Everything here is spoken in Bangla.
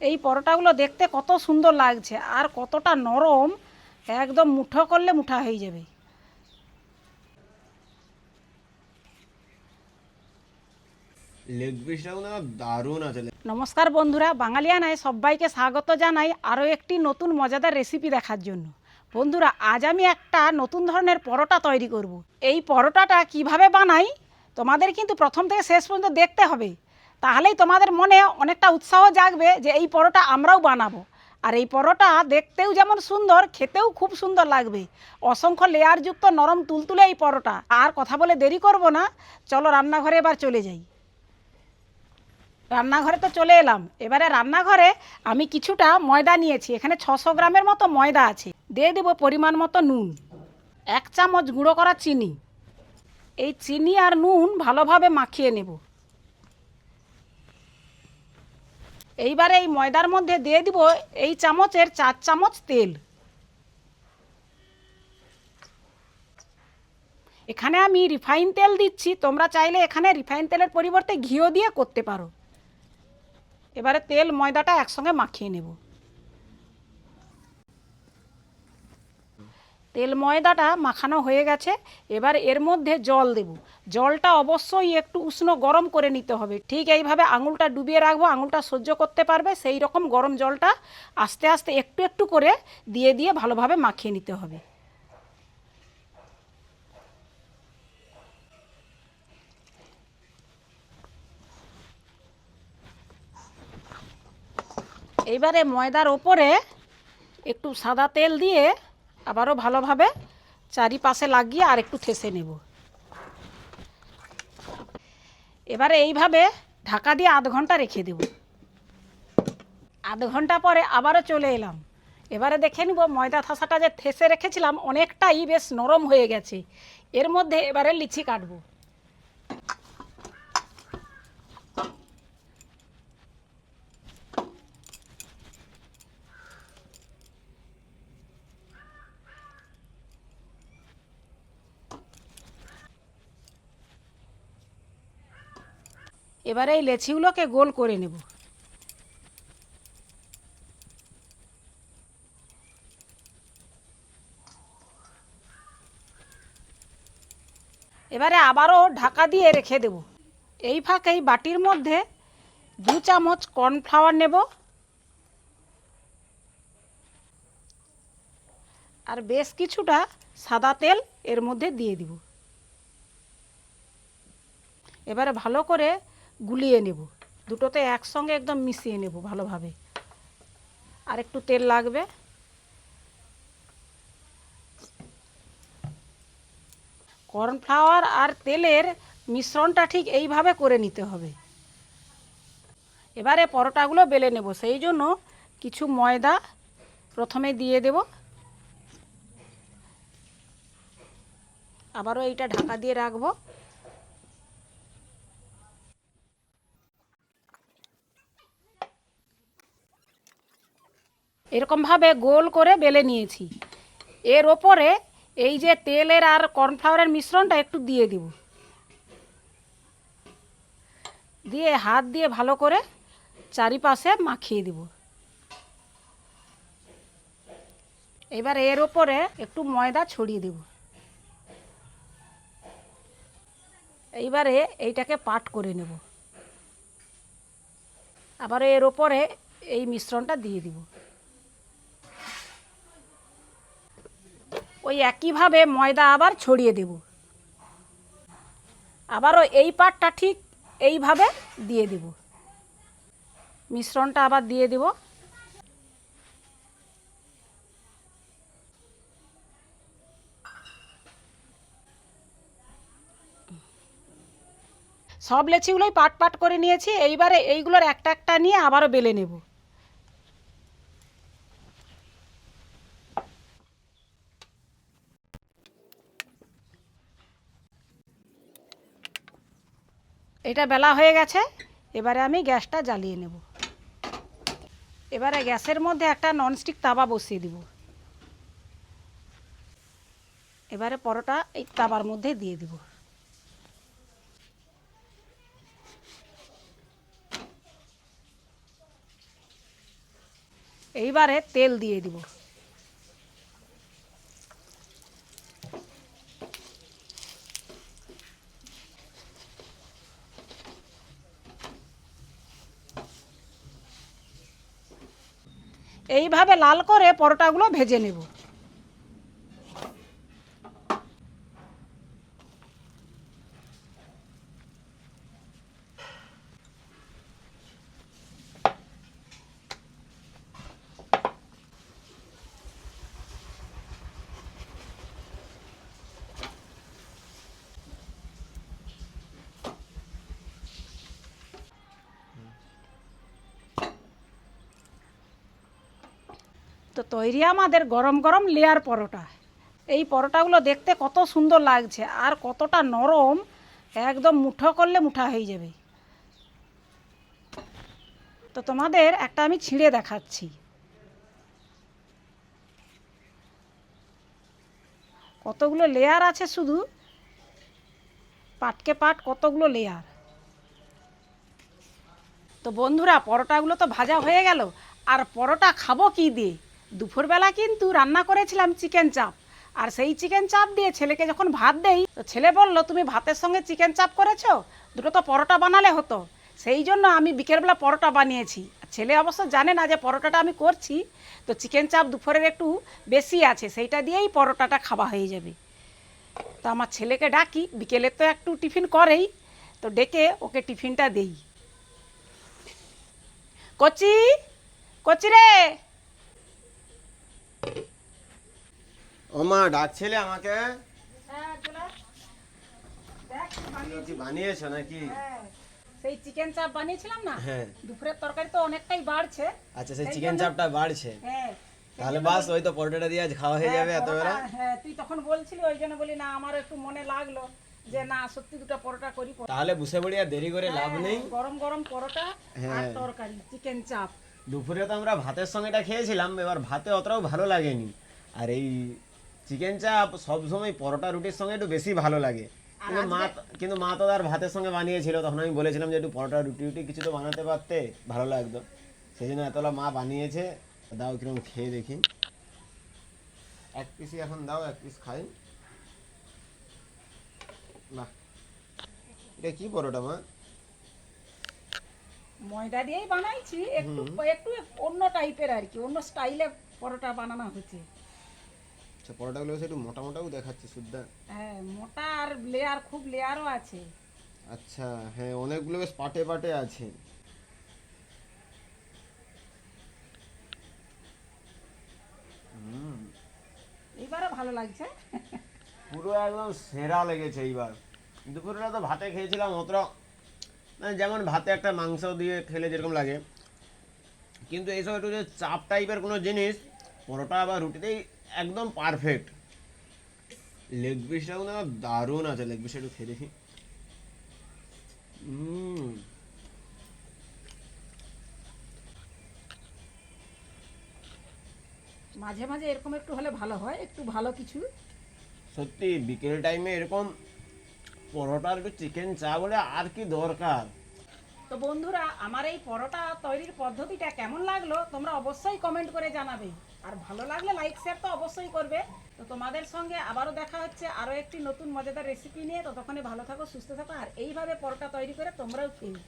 এই পরোটাগুলো দেখতে কত সুন্দর লাগছে আর কতটা নরম, একদম মুঠো করলে মুঠা হয়ে যাবে। লেগ পিসটাও না দারুণ আছে। নমস্কার বন্ধুরা, বাঙালিয়ানায় সবাইকে স্বাগত জানাই আরও একটি নতুন মজাদার রেসিপি দেখার জন্য। বন্ধুরা, আজ আমি একটা নতুন ধরনের পরোটা তৈরি করব। এই পরোটাটা কিভাবে বানাই তোমাদের কিন্তু প্রথম থেকে শেষ পর্যন্ত দেখতে হবে, তাহলেই তোমাদের মনে অনেকটা উৎসাহ জাগবে যে এই পরোটা আমরাও বানাবো। আর এই পরোটা দেখতেও যেমন সুন্দর, খেতেও খুব সুন্দর লাগবে। অসংখ্য লেয়ারযুক্ত নরম তুলতুলে এই পরোটা। আর কথা বলে দেরি করব না, চলো রান্নাঘরে এবার চলে যাই। রান্নাঘরে তো চলে এলাম। এবারে রান্নাঘরে আমি কিছুটা ময়দা নিয়েছি, এখানে 600 গ্রামের মতো ময়দা আছে। দিয়ে দেবো পরিমাণ মতো নুন, 1 চামচ গুঁড়ো করা চিনি। এই চিনি আর নুন ভালোভাবে মাখিয়ে নেব। এইবারে এই ময়দার মধ্যে দিয়ে দিব এই চামচের 4 চামচ তেল। এখানে আমি রিফাইন তেল দিচ্ছি, তোমরা চাইলে এখানে রিফাইন তেলের পরিবর্তে ঘিও দিয়ে করতে পারো। এবারে তেল ময়দাটা একসঙ্গে মাখিয়ে নেব। তেল ময়দাটা মাখানো হয়ে গেছে। এবার এর মধ্যে জল দেব। জলটা অবশ্যই একটু উষ্ণ গরম করে নিতে হবে। ঠিক এইভাবে আঙুলটা ডুবিয়ে রাখবো, আঙুলটা সহ্য করতে পারবে সেই রকম গরম জলটা আস্তে আস্তে একটু একটু করে দিয়ে দিয়ে ভালোভাবে মাখিয়ে নিতে হবে। এইবারে ময়দার ওপরে একটু সাদা তেল দিয়ে আবারও ভালোভাবে চারিপাশে লাগিয়ে আর একটু ঠেসে নেব। এবারে এইভাবে ঢাকা দিয়ে আধ ঘন্টা রেখে দেব। আধ ঘন্টা পরে আবারও চলে এলাম। এবারে দেখে নিব ময়দা থাসাটা যে ঠেসে রেখেছিলাম অনেকটাই বেশ নরম হয়ে গেছে। এর মধ্যে এবারে লিচি কাটবো। এবারে এই লেচিগুলোকে গোল করে নেব। এবারে আবারও ঢাকা দিয়ে রেখে দেব। এই ফাঁকেই বাটির মধ্যে 2 চামচ কর্নফ্লাওয়ার নেব আর বেশ কিছুটা সাদা তেল এর মধ্যে দিয়ে দিব। এবারে ভালো করে গুলিয়ে নেব, দুটোতে একসঙ্গে একদম মিশিয়ে নেব ভালোভাবে। আর একটু তেল লাগবে। কর্নফ্লাওয়ার আর তেলের মিশ্রণটা ঠিক এইভাবে করে নিতে হবে। এবারে পরোটাগুলো বেলে নেব, সেই জন্য কিছু ময়দা প্রথমে দিয়ে দেব। আবারও এইটা ঢাকা দিয়ে রাখবো। এরকমভাবে গোল করে বেলে নিয়েছি। এর ওপরে এই যে তেলের আর কর্নফ্লাওয়ারের মিশ্রণটা একটু দিয়ে দিব। দিয়ে হাত দিয়ে ভালো করে চারিপাশে মাখিয়ে দিব। এবার এর ওপরে একটু ময়দা ছড়িয়ে দেব। এইবারে এইটাকে পাট করে নেব। আবার এর ওপরে এই মিশ্রণটা দিয়ে দিব। ওই একইভাবে ময়দা আবার ছড়িয়ে দেব। আবারও এই পাটটা ঠিক এইভাবে দিয়ে দেব। মিশ্রণটা আবার দিয়ে দেব। সব লেচিগুলোই পাট পাট করে নিয়েছি। এইবারে এইগুলোর একটা একটা নিয়ে আবারও বেলে নেব। এটা বেলা হয়ে গেছে। এবারে আমি গ্যাসটা জ্বালিয়ে নেব। এবারে গ্যাসের মধ্যে একটা ননস্টিক তাওয়া বসিয়ে দিব। এবারে পরোটা এই তাওয়ার মধ্যে দিয়ে দিব। এইবারে তেল দিয়ে দিব। এইভাবে লাল করে পরোটাগুলো ভেজে নেব। তো তৈরি আমাদের গরম গরম লেয়ার পরোটা। এই পরোটাগুলো দেখতে কত সুন্দর লাগছে আর কতটা নরম, একদম মুঠো করলে মুঠা হয়ে যাবে। তো তোমাদের একটা আমি ছিঁড়ে দেখাচ্ছি। কতগুলো লেয়ার আছে, শুধু পাটকে পাট কতগুলো লেয়ার। তো বন্ধুরা, পরোটাগুলো তো ভাজা হয়ে গেল, আর পরোটা খাবো কি দিয়ে? দুপুরবেলা কিন্তু রান্না করেছিলাম চিকেন চাপ, আর সেই চিকেন চাপ দিয়ে ছেলেকে যখন ভাত দেই, তো ছেলে বলল তুমি ভাতের সঙ্গে চিকেন চাপ করেছো, দুটো তো পরোটা বানালে হতো। সেই জন্য আমি বিকেলবেলা পরোটা বানিয়েছি। ছেলে অবশ্য জানে না যে পরোটাটা আমি করছি। তো চিকেন চাপ দুপুরের একটু বেশি আছে, সেইটা দিয়েই পরোটাটা খাওয়া হয়ে যাবে। তো আমার ছেলেকে ডাকি, বিকেলে তো একটু টিফিন করেই, তো ডেকে ওকে টিফিনটা দেই। কচি, কচি রে। ও মা, ডাকছিলে আমাকে? হ্যাঁ, কি বানিয়েছো নাকি? সেই চিকেন চাপ বানিয়েছিলাম না, হ্যাঁ। দুপুরের তরকারি তো অনেকটাই বাড়ছে। আচ্ছা, সেই চিকেন চাপটা বাড়ছে। হ্যাঁ, তাহলে বাস, ওই তো পরোটাটা দিয়ে আজ খাওয়া হয়ে যাবে এত বেলা। হ্যাঁ, তুই তখন বলছিলি, ওই জন্য বলি না, আমার একটু মনে লাগলো যে না, সত্যি দুটো পরোটা করি। তাহলে বসে পড়ি, আর দেরি করে লাভ নেই। গরম গরম পরোটা আর হ্যাঁ। তরকারি চিকেন চাপ। দুপুরে তো আমরা ভাতের সঙ্গে এটা খেয়েছিলাম, এবার ভাতে অতটাও ভালো লাগেনি। আর এই চিকেন চাপ সবসময় পরোটা রুটির সঙ্গে একটু বেশি ভালো লাগে। কিন্তু মা তো আর ভাতের সঙ্গে বানিয়েছিল, তখন আমি বলেছিলাম যে একটু পরোটা রুটি কিছু তো বানাতে পারতে, ভালো লাগতো। সেই জন্য এতলা মা বানিয়েছে। দাও, কিরকম খেয়ে দেখি। এক পিসই এখন দাও, এক পিস খাই। বাহ, এটা কি পরোটা মা? ময়দা দিয়েই বানাইছি, একটু একটু অন্য টাইপের আর কি, অন্য স্টাইলে পরোটা বানানো হচ্ছে। আচ্ছা, পরোটাগুলো একটু মোটা মোটাও দেখাচ্ছে সুদ্ধা। হ্যাঁ, মোটা আর লেয়ার, খুব লেয়ারও আছে। আচ্ছা, হ্যাঁ, অনেকগুলো বেশ পাটে পাটে আছে। এইবারও ভালো লাগছে। পুরো একদম সেরা লেগেছে এইবার। দুপুরবেলা তো ভাতে খেয়েছিলাম, অতটা মানে যেমন ভাতে একটা মাংস দিয়ে খেলে যেরকম লাগে, কিন্তু এইসব একটু যে চাপ টাইপের কোনো জিনিস পরোটা বা রুটিতেই একদম পারফেক্ট। লেগ পিসটা কিন্তু আমার দারুণ আছে। লেগ পিসটা একটু খেয়ে দেখি। মাঝে মাঝে এরকম একটু হলে ভালো হয়, একটু ভালো কিছু। সত্যি বিকেল টাইমে এরকম পরোটার একটু চিকেন চা বলে আর কি দরকার। তো বন্ধুরা, আমার এই পরোটা তৈরির পদ্ধতিটা কেমন লাগলো তোমরা অবশ্যই কমেন্ট করে জানাবে, আর ভালো লাগলে লাইক শেয়ার তো অবশ্যই করবে। তো তোমাদের সঙ্গে আবারও দেখা হচ্ছে আরও একটি নতুন মজাদার রেসিপি নিয়ে। ততক্ষণে ভালো থাকো, সুস্থ থাকো, আর এইভাবে পরোটা তৈরি করে তোমরাও খেয়ে।